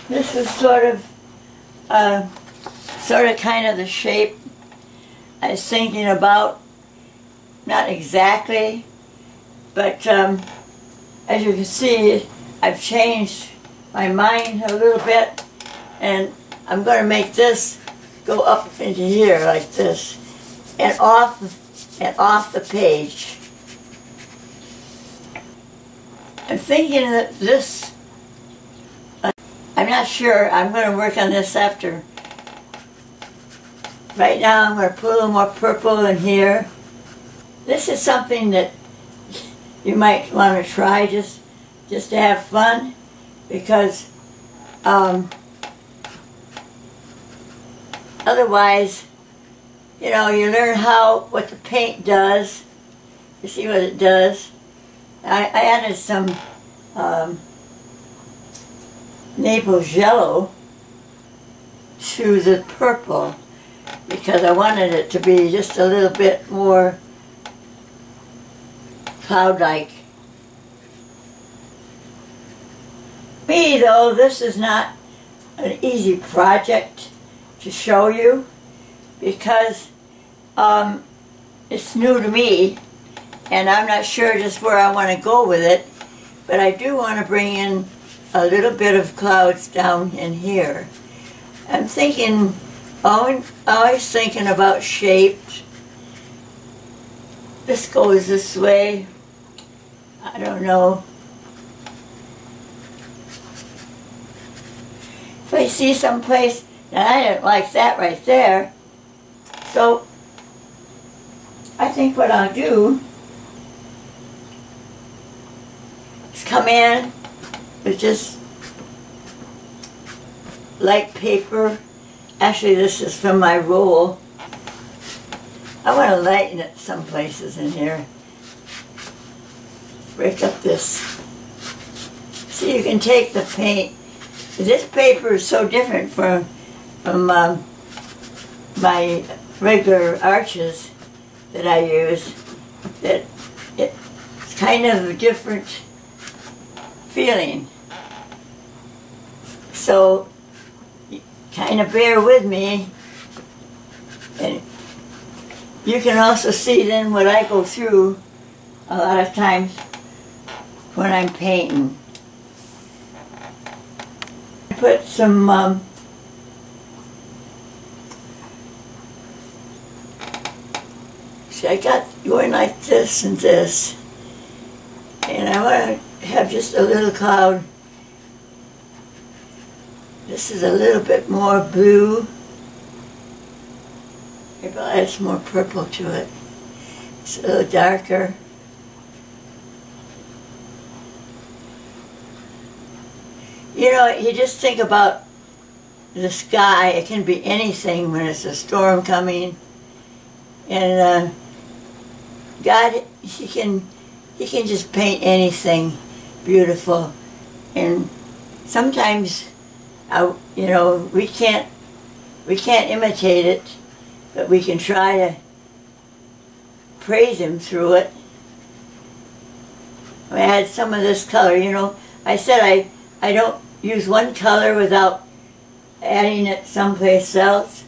This is sort of kind of the shape I was thinking about. Not exactly, but as you can see, I've changed my mind a little bit, and I'm going to make this go up into here like this, and off the page. I'm thinking that this, I'm not sure, I'm going to work on this after. Right now I'm going to put a little more purple in here. This is something that you might want to try just to have fun, because otherwise, you know, you learn what the paint does. You see what it does. I added some Naples yellow to the purple because I wanted it to be just a little bit more cloud-like. Me though, this is not an easy project to show you because it's new to me, and I'm not sure just where I want to go with it, but I do want to bring in a little bit of clouds down in here. I'm thinking, always thinking about shapes. This goes this way. I don't know. If I see someplace, and I didn't like that right there, so I think what I'll do is come in with just light paper. Actually, this is from my roll. I want to lighten it some places in here. Break up this. See, you can take the paint. This paper is so different from my regular arches that I use that it's kind of a different feeling. So kind of bear with me, and you can also see then what I go through a lot of times when I'm painting. I put some see, I got going like this and this, and I want to have just a little cloud. This is a little bit more blue. Maybe I'll add some more purple to it. It's a little darker. You know, you just think about the sky. It can be anything when it's a storm coming. And God, He can just paint anything beautiful. And sometimes, you know, we can't imitate it, but we can try to praise Him through it. I had some of this color, you know. I said I don't use one color without adding it someplace else,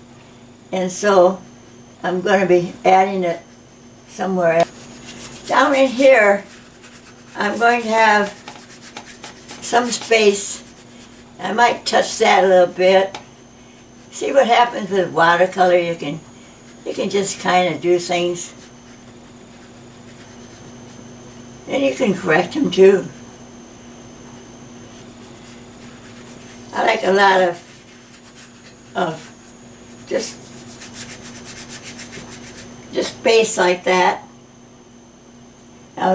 and so I'm going to be adding it somewhere else. Down in here, I'm going to have some space. I might touch that a little bit. See what happens with watercolor. You can just kind of do things, and you can correct them too. I like a lot of just space like that. Now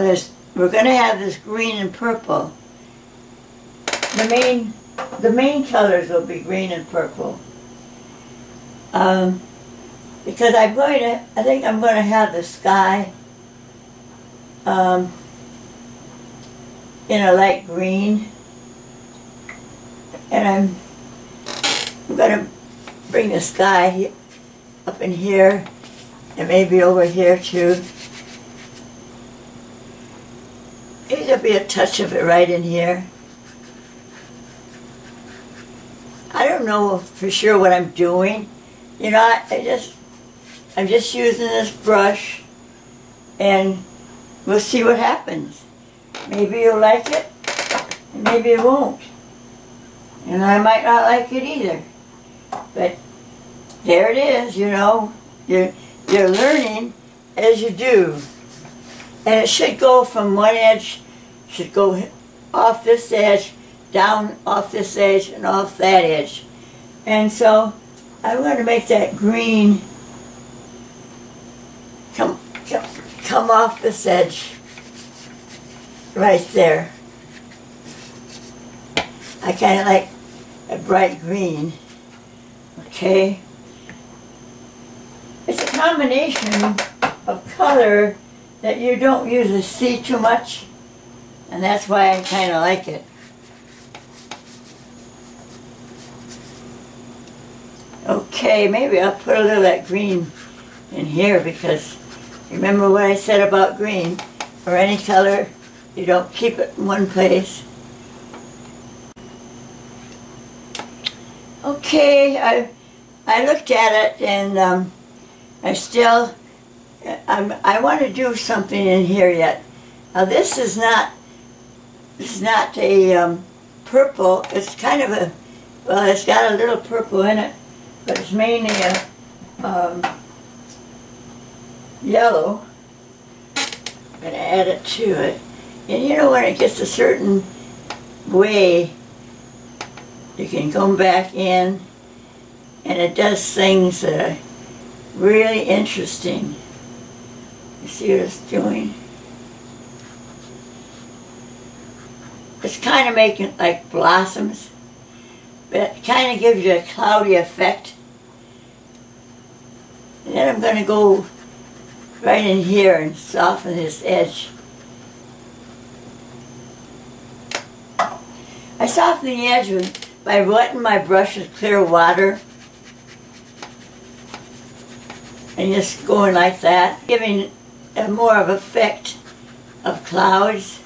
we're going to have this green and purple. The main colors will be green and purple. Because I think I'm going to have the sky in a light green. And I'm going to bring the sky up in here and maybe over here too. Maybe there'll be a touch of it right in here. don't know for sure what I'm doing. You know, I'm just using this brush, and we'll see what happens. Maybe you'll like it, and maybe you won't. And I might not like it either. But there it is, you know. You're learning as you do. And it should go from one edge, should go off this edge, down off this edge, and off that edge. And so I'm going to make that green come off this edge right there. I kind of like a bright green. Okay? It's a combination of color that you don't usually see too much, and that's why I kind of like it. Okay, maybe I'll put a little of that green in here, because remember what I said about green, or any color, you don't keep it in one place. Okay, I looked at it, and I want to do something in here yet. Now this is not a purple. It's kind of a, well, it's got a little purple in it, but it's mainly a yellow. I'm going to add it to it. And you know, when it gets a certain way, you can come back in, and it does things that are really interesting. You see what it's doing? It's kind of making like blossoms, but it kind of gives you a cloudy effect. And then I'm going to go right in here and soften this edge. I soften the edge by wetting my brush with clear water and just going like that, giving a more of effect of clouds.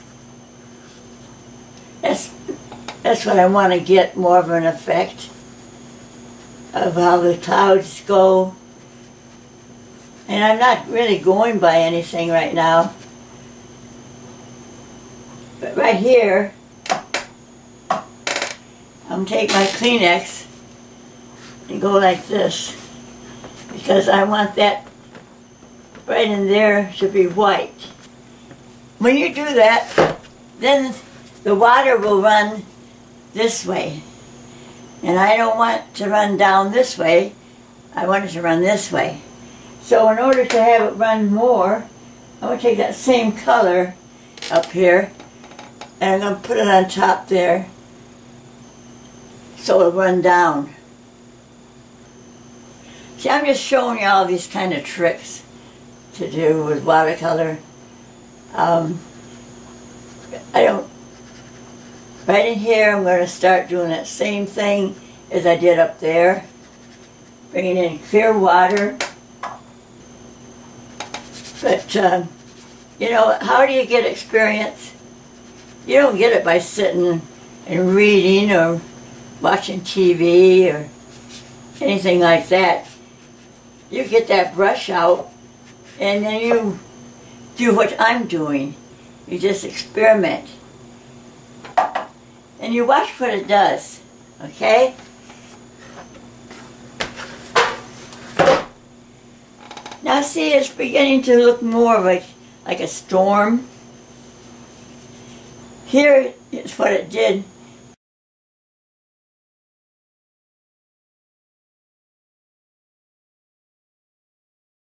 That's what I want to get, more of an effect of how the clouds go. And I'm not really going by anything right now. But right here, I'm going to take my Kleenex and go like this, because I want that right in there to be white. When you do that, then the water will run this way. And I don't want it to run down this way. I want it to run this way. So in order to have it run more, I'm going to take that same color up here, and I'm going to put it on top there so it'll run down. See, I'm just showing you all these kind of tricks to do with watercolor. Right in here, I'm going to start doing that same thing as I did up there. Bringing in clear water. But, you know, how do you get experience? You don't get it by sitting and reading or watching TV or anything like that. You get that brush out, and then you do what I'm doing. You just experiment. And you watch what it does, okay? Now see, it's beginning to look more like a storm. Here is what it did